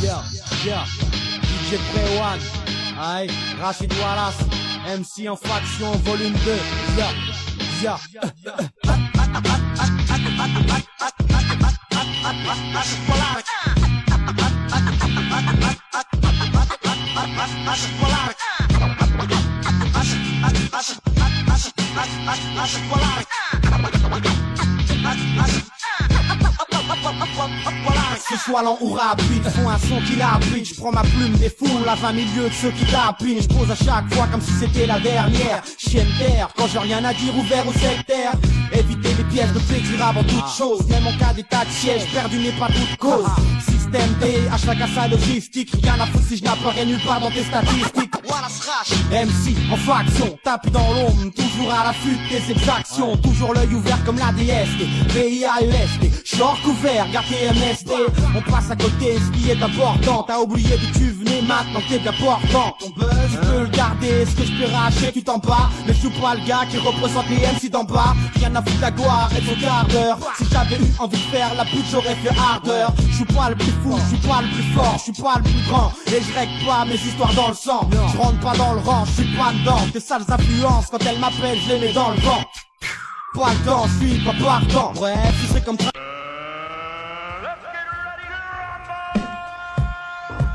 Yeah, DJ Pre-One, aïe, Rachid Wallace, MC en faction, volume 2, yeah. Ce soit lent ou rapide, font un son qui l'habite. Je prends ma plume des foules à 20 milieux de ceux qui tapinent. Je pose à chaque fois comme si c'était la dernière. Chienne terre, quand j'ai rien à dire, ouvert au sectaire. Éviter les pièges de plaisir avant toute chose. Même en cas d'état de siège, perdu n'est pas toute cause. Système D, à chacun sa logistique. Rien à foutre si je n'apparais nulle part dans tes statistiques. MC en faction, tapis dans l'ombre, toujours à l'affût de tes exactions. Toujours l'œil ouvert comme la DST, VIAEST, short couvert, gardé MST. On passe à côté, ce qui est important. T'as oublié d'où tu venais, maintenant t'es bien portant. Ton buzz, tu peux le garder, ce que je peux racher, tu t'en bats. Mais je suis pas le gars qui représente les MC d'en bas. Rien à foutre de la gloire et ton quart d'heure. Si j'avais eu envie de faire la pute, j'aurais fait ardeur. Je suis pas le plus fou, je suis pas le plus fort, je suis pas le plus grand. Et je règle pas mes histoires dans le sang. Je rentre pas dans le rang, je suis pas dedans. Tes sales influences, quand elles m'appellent, je les mets dans le vent. Pas le temps, je suis pas partant. Bref, je serai comme ça.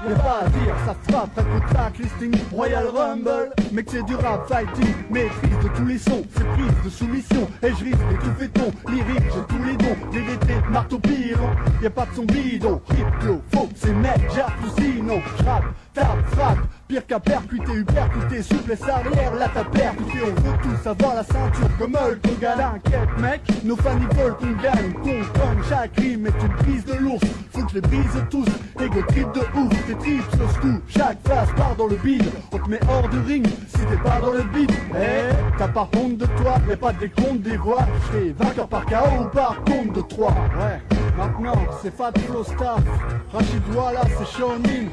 Y'a pas à dire, ça frappe, un coup de track listing Royal Rumble, mec c'est du rap fighting, maîtrise de tous les sons, c'est prise de soumission, et je risque d'étouffer ton lyrique, j'ai tous les dons, DDT, marteau pyron, y'a pas de son bidon, hip faux, c'est mec, j'arrive sinon, j'rappe, tape, frappe, pire qu'à percuter, percuter, souplesse arrière, là t'as percuté, on veut tous avoir la ceinture comme Hulk Hogan, inquiète mec, nos fans ils veulent qu'on gagne, qu'on gagne, chaque rime est une prise de l'ours, faut que je les brise tous, égo trip de ouf, tes trips se secouent, chaque phase part dans le bide, on te met hors du ring, si t'es pas dans le beat, t'as pas honte de toi, y'a pas de décompte des voix, je serai vainqueur par KO ou par compte de 3, ouais, maintenant c'est Fat Flow Staff, Rachid Wallace c'est Shonin,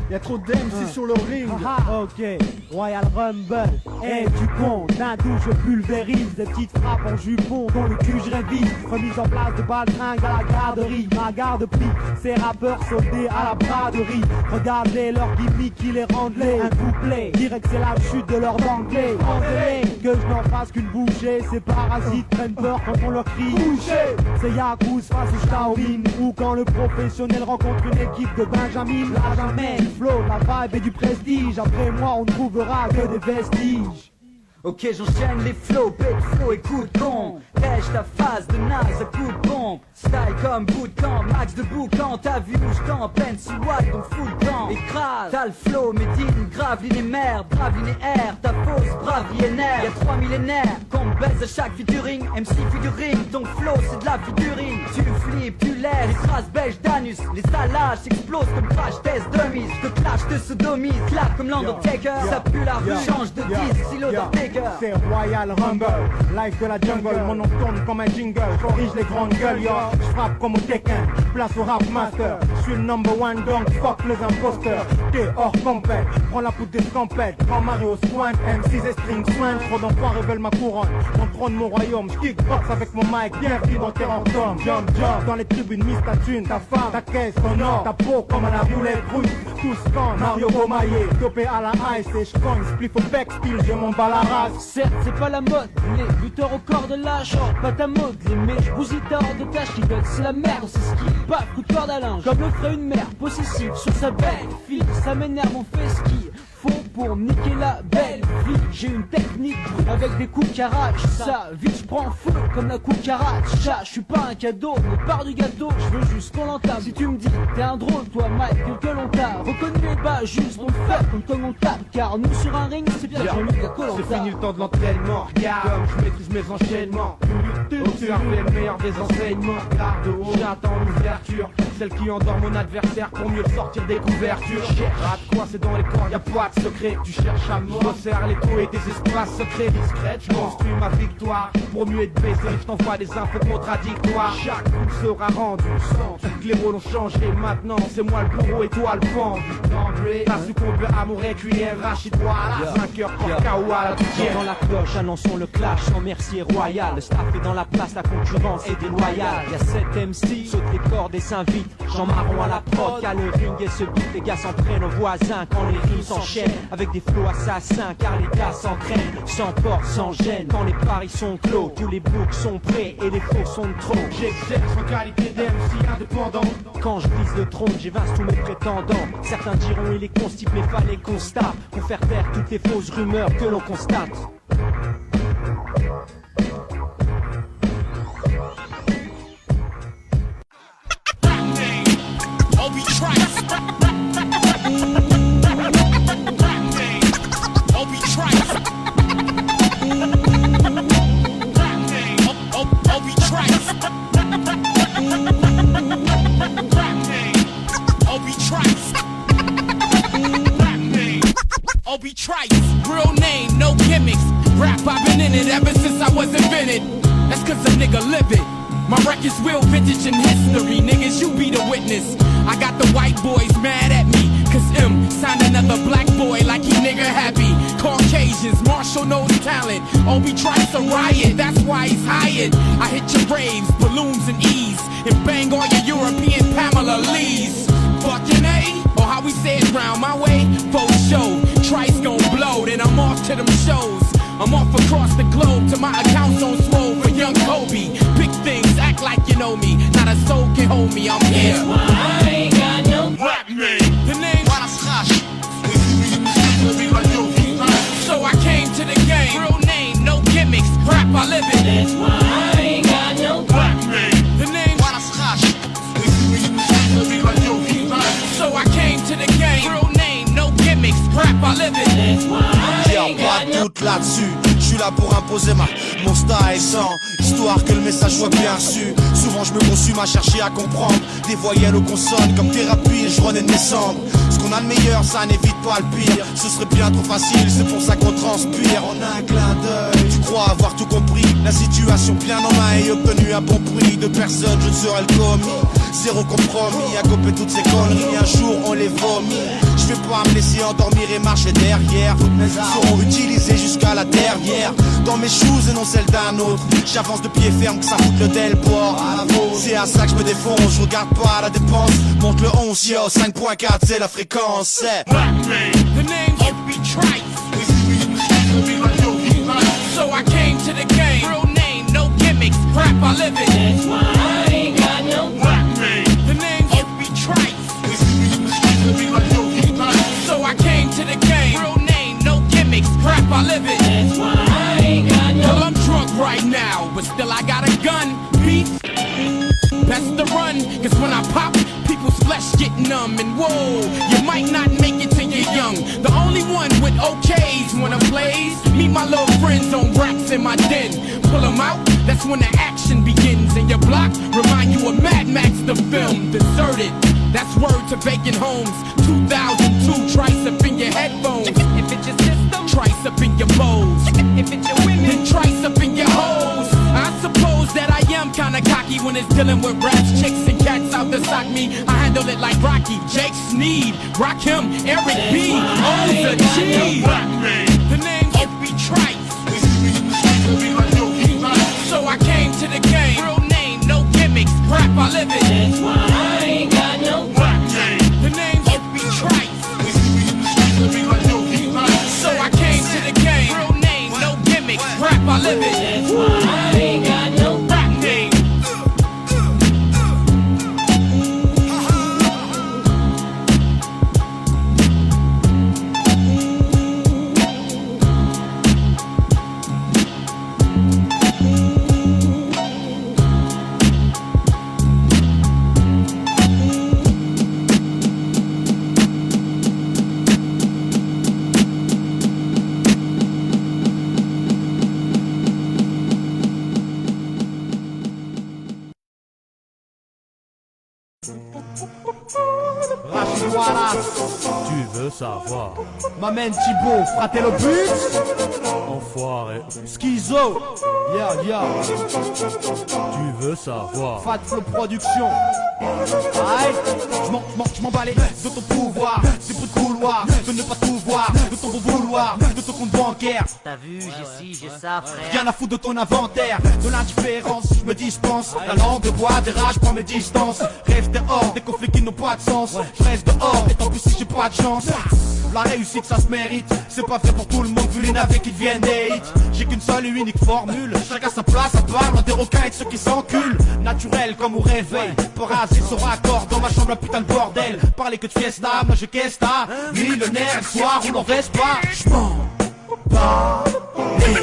Y'a trop d'MC sur le ring. Ok, Royal Rumble, et du con, d'un doux je pulvérise. Des petites frappes en jupon dont le cul je révise. Remise en place de baltringue à la garderie. Ma garde pris, ces rappeurs soldés à la braderie. Regardez leur gimmick qui les rendent laid. Un couplet, direct c'est la chute de leur d'anglais. Rendez-les, que je n'en fasse qu'une bouchée. Ces parasites prennent peur quand on leur crie boucher. C'est Yakuza face au Shaolin. Ou quand le professionnel rencontre une équipe de Benjamin. Là jamais flow, la vibe et du prestige. Après moi on ne trouvera que des vestiges. Ok j'enchaîne les flows, bête flow et coup de con. Pêche ta phase de naze à coup de pompe. Style comme bootcamp, max de boucan. T'as vu où je t'en pleine sous watt, donc full camp. Écrase, t'as le flow, médine, grave linéaire, brave linéaire. Ta fausse, brave linéaire. Y'a 3 millénaires qu'on baise à chaque featuring. MC figurine, ton flow c'est de la figurine. Tu flippes, tu laisses, les traces belges d'anus. Les salages s'explosent comme crash test dummies. Je te clash, te sodomise, clap comme l'Undertaker. Ça pue la rue, change de disque, silo d'Undertaker. C'est Royal Rumble, live de la jungle. Mon nom tourne comme un jingle, corrige les grandes gueules, yo. J'frappe comme au Tekken, place au rap master. J'suis le number one, donc fuck les imposteurs. T'es hors compète, prends la poudre des scampettes. Prends Mario Swan, M6 et String Swan. Trop d'enfoirés veulent ma couronne, contrôle mon royaume. J'kickbox avec mon mic, bienvenue dans Terror Dome. Jump, jump, dans les tribunes, mise ta thune, ta femme, ta caisse, ton or, ta peau comme à la roulette russe. Tous quand Mario Beaumaillé, dopé à la ice et j'cogne, spliff au bec, style, j'ai mon bal à race. Certes c'est pas la mode, les lutteurs au corps de lâche. Pas ta mode, les mèches bousillent hors de tâche qui donne c'est la merde, c'est ce qui bat, coup de corde à linge. Comme le ferait une mère possessive sur sa belle fille. Ça m'énerve, on fait ce qu'il faut pour niquer la belle vie. J'ai une technique avec des coups carrage. Ça vite j'prends feu comme la cucaracha. Je suis pas un cadeau, mais part du gâteau. Je veux juste qu'on l'entame. Si tu me dis t'es un drôle toi Mike, que l'on t'a reconnu pas juste on fait comme on tape. Car nous sur un ring c'est bien j'ai mis la colonne. C'est fini le temps de l'entraînement, regarde comme je maîtrise mes enchaînements. Observez le meilleur des enseignements. Garde haut, j'attends l'ouverture, celle qui endort mon adversaire pour mieux sortir des couvertures. Rate quoi c'est dans les corps, y'a pas de secret. Tu cherches à me bosser à les taux et des espaces secrets discrets. Je construis ma victoire pour mieux être baisé. Je t'envoie des infos contradictoires. Chaque coup sera rendu sans doute. Les rôles ont changé maintenant. C'est moi le bourreau et toi le pendu. T'as succombé à mon requiem. Rachid Wallace, 5 heures pour KO à la douzième. Dans la cloche, annonçons le clash sans merci et royal. Le staff est dans la place, la concurrence est déloyale. Y'a 7 MC, saute les cordes et s'invite. Jean Marron à la prod, y'a le ring et ce beat. Les gars s'en prennent aux voisins quand les rimes s'enchaînent. Avec des flots assassins, car les gars s'entraînent. Sans port, sans gêne, quand les paris sont clos. Tous les boucs sont prêts et les faux sont de trop. J'exerce en qualité d'MC indépendant. Quand je vise le trône, j'évince tous mes prétendants. Certains diront il est constipe, mais fallait constat. Pour faire taire toutes les fausses rumeurs que l'on constate. Obi Trice, real name, no gimmicks. Rap, I've been in it ever since I was invented. That's cause a nigga live it. My record's real vintage in history, niggas, you be the witness. I got the white boys mad at me, cause M signed another black boy like he nigga happy. Caucasians, Marshall knows talent. Obi Trice a riot, that's why he's hired. I hit your raves, balloons and E's, and bang all your European Pamela Lees. Fucking A, or how we say it round my way, for show. Trice gon' blow, then I'm off to them shows. I'm off across the globe to my accounts on swole for young Kobe. Big things, act like you know me. Not a soul can hold me, I'm here. That's why I ain't got no rap me. The name so I came to the game. Real name, no gimmicks. Rap, I live it. That's why I ain't got no rap me. The name so I came to the game. Real name, no gimmicks. Rap, I live it. That's why I Y'a ain't pas got de no. doute là-dessus. Je suis là pour imposer mon style sans histoire que le message soit bien su. Souvent je me consume à chercher à comprendre des voyelles aux consonnes comme thérapie. Je renais de mes cendres. Ce qu'on a de meilleur, ça n'évite pas le pire. Ce serait bien trop facile, c'est pour ça qu'on transpire. En un clin d'œil, tu crois avoir tout compris. La situation bien en main et obtenu un bon prix. De personne, je ne serai le commis. Zéro compromis à copier toutes ces conneries. Un jour on les vomit. Je vais pas me laisser endormir et marcher derrière. Toutes mes armes seront utilisées jusqu'à la dernière. Dans mes shoes et non celles d'un autre. J'avance de pied ferme que ça fout le delport. C'est à ça que je me défonce. Je regarde pas la dépense. Monte le 11, yo, 5.4 c'est la fréquence. The name's Obi Trice. So I came to the game. Real name, no gimmicks. Rap, I live it. That's why I ain't got no rap me. The name's Obi Trice. So I came to the game. Real name, no gimmicks. Rap, I live it. That's why I ain't got no. Well, I'm drunk right now, but still I got a gun. Beat. That's the run, cause when I pop, people's flesh get numb. And whoa, you might not make it till you're young. The only one with OKs wanna blaze. Meet my little friends on racks in my den. Pull them out, that's when the action begins. And your block remind you of Mad Max the film, Deserted. That's word to vacant homes. 2002, Trice up in your headphones. If it's your system, Trice up in your bows. If it's your women, then Trice up in your hoes. I suppose that I am kinda cocky when it's dealing with raps, chicks, and cats out to sock me. I handle it like Rocky, Jake Sneed, Rock him, Eric B, Oza G. The name's Obi Trice. So I came to the game. Real name, no gimmicks. Rap, I live it. That's why I ain't got no rap. The name's Obi Trice. So I came to the game. Real name, no gimmicks. Rap, I live it. That's why I ain't got no rap name. Rachid Wallace, Tu veux savoir, m'amène Thibaut, Fratello but, enfoiré. Schizo, yeah, Tu veux savoir, Fat Flow Production. Aïe, je m'en balais de ton pouvoir, ces bruits de couloir, de ne pas tout voir, de ton bon vouloir, de ton compte bancaire. T'as vu, j'ai ci, j'ai ça, frère. Rien à foutre de ton inventaire, de l'indifférence, je me dispense. La langue de bois, des rages, prends mes distances. Rêve dehors, des conflits qui n'ont pas de sens. Je reste dehors, et tant pis si j'ai pas de chance. La réussite ça se mérite, c'est pas fait pour tout le monde vu les navets qui deviennent des hits. J'ai qu'une seule et unique formule, chacun sa place à part, loin des requins et de ceux qui s'enculent. Naturel comme au réveil, pour raser son raccord dans ma chambre, la putain de bordel. Parler que de fiesta, moi je qu'est-ce t'as. Millionnaire, le soir, on n'en reste pas. J'm'en bats les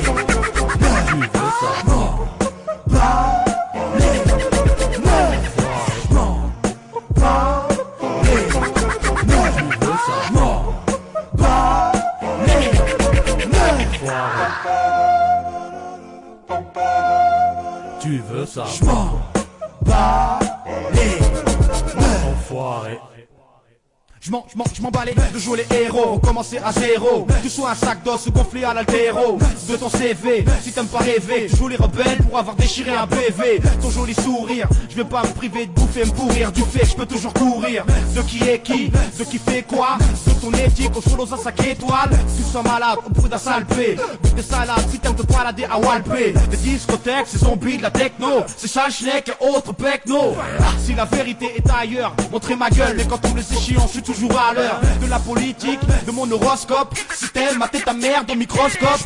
tu veux savoir, tu veux savoir, enfoiré. Je m'emballais de jouer les héros, commencer à zéro. Tu sois un sac d'os gonflé à l'altéro. De ton CV, si t'aimes pas rêver, tu joues les rebelles pour avoir déchiré un PV. Ton joli sourire, je vais pas me priver de bouffer, me pourrir du fait que je peux toujours courir. De qui est qui, de qui fait quoi, de ton éthique au solo à 5 étoiles. Tu sois malade au bout d'un sale P. Des salades, si t'aimes te balader à Walpé. Des discothèques, c'est zombies de la techno. C'est Chalchnek et autres pecno. Si la vérité est ailleurs, montrer ma gueule. Mais quand on les échéances, je suis toujours à l'heure. De la politique, de mon horoscope. Si t'aimes, mater ta mère dans le microscope.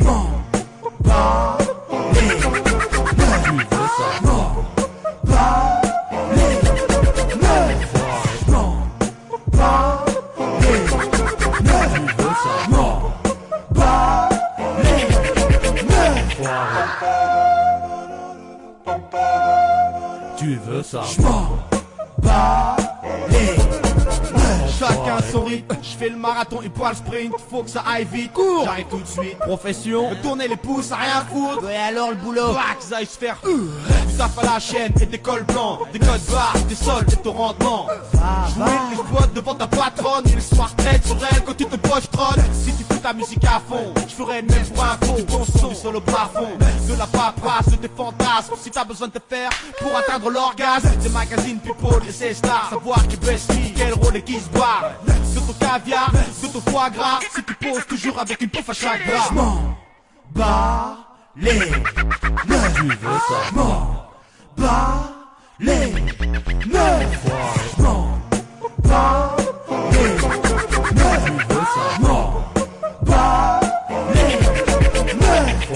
Tu veux savoir, Chacun son rythme, je fais le marathon et pas le sprint. Faut que ça aille vite, cours. J'arrive tout de suite. Profession, me tourner les pouces à rien foutre. Et alors le boulot, qu'ils aillent se faire du taf à la chaîne et des cols blancs, des codes barres, des soldes et ton rendement. Jouer les spots devant ta patronne et les soirs traite sur elle quand tu te pochetronnes. Si tu fous ta musique à fond, je ferai le même pour un fond. Du bon son, du sol au plafond, de la paperasse, de tes fantasmes. Si t'as besoin de te faire pour atteindre l'orgasme, des magazines people et ses stars. Savoir qui baisse qui, quel rôle et qui se bat. De ton caviar, de ton foie gras. Si tu poses toujours avec une pouffe à chaque bras. J'm'en bats les nerfs. tu veux savoir, Bats les nerfs. J'm'en bats les nerfs. tu veux savoir, Bats les nerfs.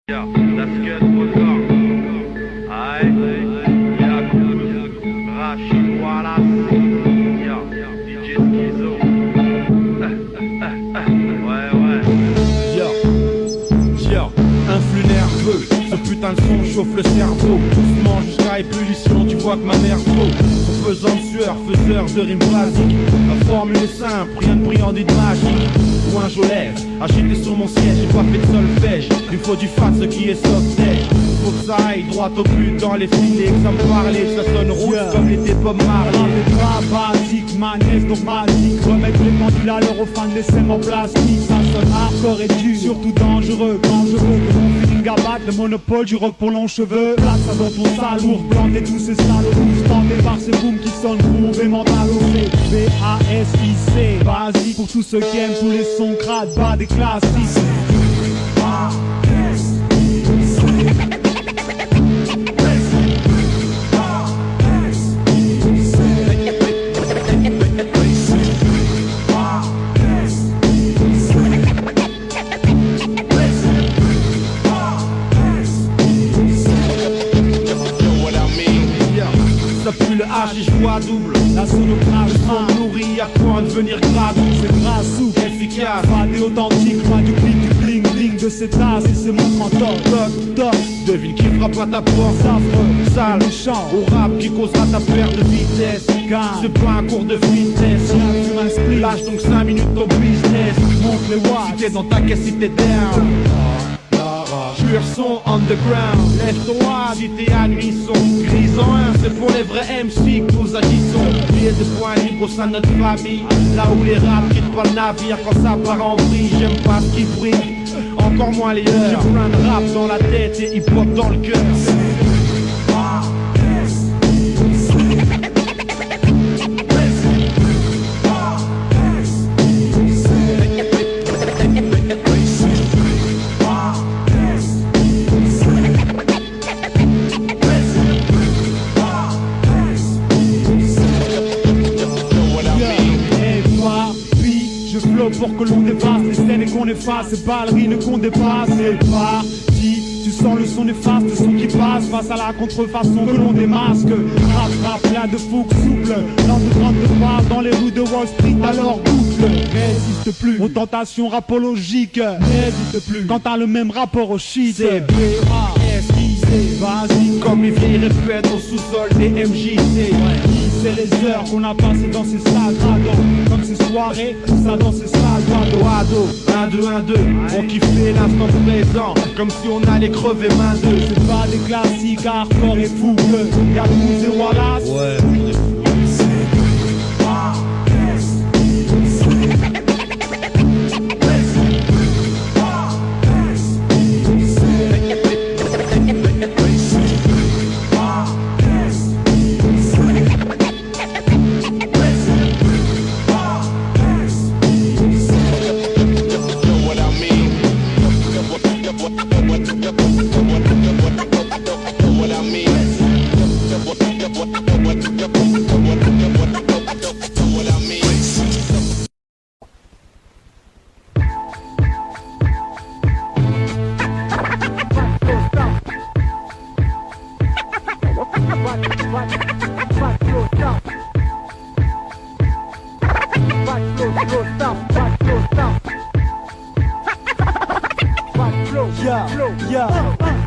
Yeah, let's get what's up. Aye, Rachid Wallace, yeah, DJ Schizo. Ouais. Yo, un flux nerveux, ce putain de son chauffe le cerveau. Doucement jusqu'à ébullition, tu vois que ma mère trop. Faisant de sueur, faiseur de rimes basiques. La formule est simple, rien de brillant ni de magique. Point je lève, agité sur mon siège, j'ai pas fait de solfège. Il faut du fat, ce qui est soft-edge. Faut que ça aille droit au but dans les filets, que ça me parlait, ça sonne rouge comme l'été Bob Marley. Les bras basiques, manège dogmatique. Remettre les pendules à l'heure au fin de l'essai en plastique. Ça sonne hardcore et dur, surtout dangereux. Quand je veux que mon feeling abatte le monopole du rock pour longs cheveux. Place ça dans ton salourd, planter tous ces salauds. Tentés par ces booms qui sonnent groove et mentalisés. B-A-S-I-C, basique pour tous ceux qui aiment tous les sons crades, bas des classiques. Ça pue le H et je vois double. La sonoplage me nourrit à point de devenir grave. C'est grave, souple, efficace, pas des authentiques, pas du clic, du bling bling de ces tasses et ces montres en top, top, top. devine qui frappe à ta porte. Affreux, Sale, méchant, au rap qui causera ta perte de vitesse. Car C'est pas un cours de fitness. tiens, tu m'inspires, Lâche donc 5 minutes ton business. montre les watts. Si t'es dans ta caisse, si t'es down. Pur son underground, lève-toi si t'es admission. Gris en 1, c'est pour les vrais MC que nous agissons. Billets de points libres au sein de notre famille. Là où les raps quittent pas le navire quand ça part en vrille. J'aime pas ce qui brille, encore moins les heures. J'ai plein de rap dans la tête et hip-hop dans le cœur. Pour que l'on dépasse les scènes et qu'on efface ces ballerines qu'on dépasse. C'est parti, tu sens le son néfaste, le son qui passe face à la contrefaçon que l'on démasque. Rap, plein de fougue souple, l'underground de part dans les rues de Wall Street. Alors boucle, résiste plus aux tentations rapologiques, n'hésite plus quand t'as le même rapport au shit. C'est B.A.S.I.C. Vas-y, comme les vieilles répètes au sous-sol des MJC. C'est les heures qu'on a passées dans ces salles dragons. Comme ces soirées, ça dans ces salles Ado, 1, 2, 1, 2. On kiffait l'instant présent, comme si on allait crever main 2. C'est pas des classiques hardcore et fougueux. Y'a Blues et Wallace. Ouais.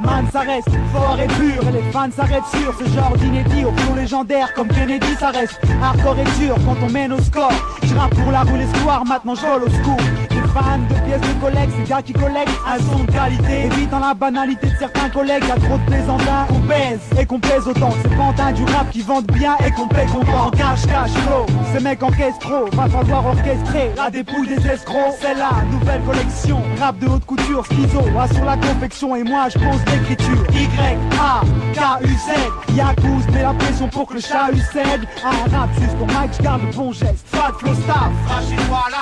Man, ça reste fort et pur et les fans s'arrêtent sur ce genre d'inédit au flow légendaire comme Kennedy. Ça reste hardcore et dur quand on mène au score. Je rappe pour la rue l'espoir, maintenant je vole au scoop. Des fans de pièces de collègues, ces gars qui collectent un son de qualité. Évitant la banalité de certains collègues, y'a trop de plaisantins. On baise et qu'on pèse autant. Ces pantins du rap qui vendent bien et qu'on paie content. Cash, flow, ces mecs encaissent trop. Va falloir orchestrer la dépouille des escrocs. C'est la nouvelle collection, rap de haute couture. Schizo, assure la confection et moi je pose l'écriture. Y-A-K-U-Z, Yakouz, met la pression pour que le chahut cède. Un rap juste pour Mike, je garde le bon geste. Fat flow staff,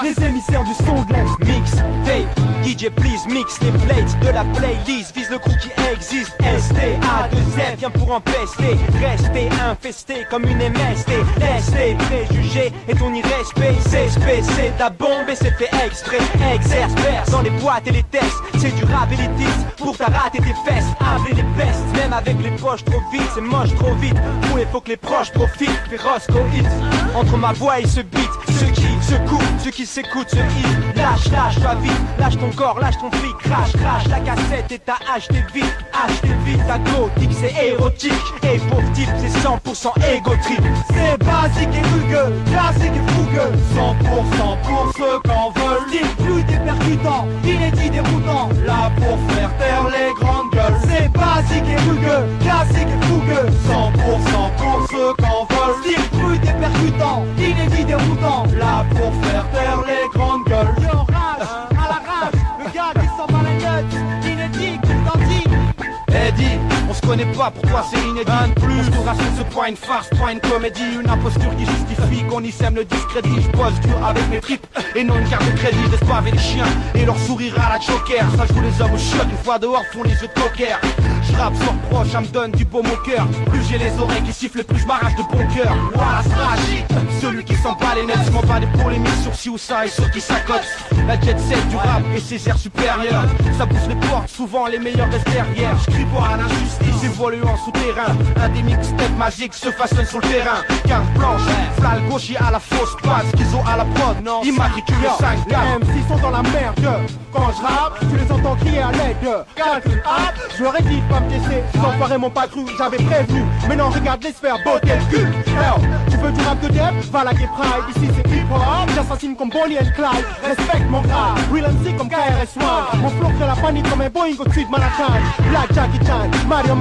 les émissaires du son de l'Est. Mix, tape, DJ please mix les plates de la playlist. Vise le crew qui existe. S-T-A-2-Z, viens pour en pester. Rester infesté comme une MST. Laisse les préjugés et ton irrespect. C'est ta bombe et c'est fait exprès. Exerce, verse dans les boîtes et les tests. C'est du rap élitiste pour ta rate et tes fesses. Appelez les pestes, même avec les poches trop vite. C'est moche trop vite, pour il faut que les proches profitent. Féroce hit, entre ma voix et ce beat. Ceux qui se coupent, ceux qui s'écoutent, se hit. Lâche, va vite, lâche ton corps, lâche ton fric. Crash, la cassette et t'as acheté vite. Ta go, dit que c'est érotique. Et pauvre type, c'est 100% égo trip. C'est basique et rugueux, classique et fougueux. 100% pour ceux qu'en veulent. Style fluide et percutant, inédit déroutant. Là pour faire taire les grandes gueules. C'est basique et rugueux, classique et fougueux. 100% pour ceux qu'en veulent. Style fluide et percutant, inédit déroutant. Là pour faire taire les grandes gueules. Yo rage, à la rage, le gars qui s'en bat la gueule. Inédit, identique. Eddie, on se connaît pas, pour toi c'est inédit. Un de plus, restauration c'est pas une farce, pas une comédie. Une imposture qui justifie qu'on y sème le discrédit. Je bosse dur avec mes tripes et non une carte de crédit. Je laisse pas avec les chiens et leur sourire à la joker. Ça joue les hommes au shot, une fois dehors font les jeux de poker. Je rappe sans proche, ça me donne du baume au cœur. Plus j'ai les oreilles qui sifflent, plus je m'arrache de bon cœur. Voilà, stratégie, celui qui sent pas les nets. Je m'en bats des polémiques sur ci ou ça et sur qui s'accote. La jet set du rap et ses airs supérieurs. Ça pousse les portes, souvent les meilleurs restent derrière. Je crie pour à l'injustice, évolue en souterrain. Un des mixtapes magiques se façonne sur le terrain. Carte blanche, flamme gaucher à la fausse passe. Schizo à la prod, immatriculé 5 Les MC sont dans la merde. Quand je rappe, tu les entends crier à l'aide. Calcul, je leur ai dit de pas me encaissé. Sans enfoirés m'ont pas cru, j'avais prévenu. Maintenant regarde les sphères, beauté le cul. Hell, tu veux du rap de dev? Va la Gay Pride, ici c'est hip-hop. J'assassine comme Bonnie and Clyde. Respecte mon gars, Real MC comme KRS-One. Mon flow crée la panique comme un Boeing au-dessus de Manhattan. Black Jackie Chan, Mario,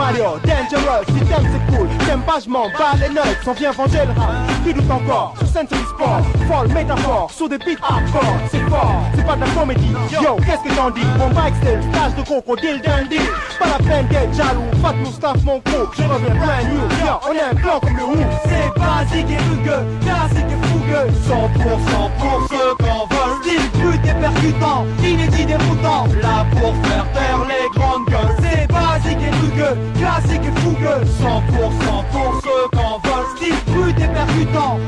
Dangerous. Si t'aimes c'est cool, t'aimes pas je m'en bats les nuts. On vient venger le rap, qui doute encore? Sur Century Sport, folle métaphore. Sur des beats hardcore, c'est fort, c'est pas de la comédie. Yo, qu'est-ce que j'en dis? Mon bike style, stage de crocodile dandy. Pas la peine d'être jaloux, fat mon staff, mon crew. Je reviens brand new, yo, on est un clan comme le Who. C'est basique et rugueux, classique et fougueux. 100% pour ceux qu'en veulent. Style brut et percutant, inédit déroutant. Là pour faire taire les grandes gueules. C'est basique et rugueux, classique et fougueux. 100% pour ceux qu'en veulent. Style brut et percutant,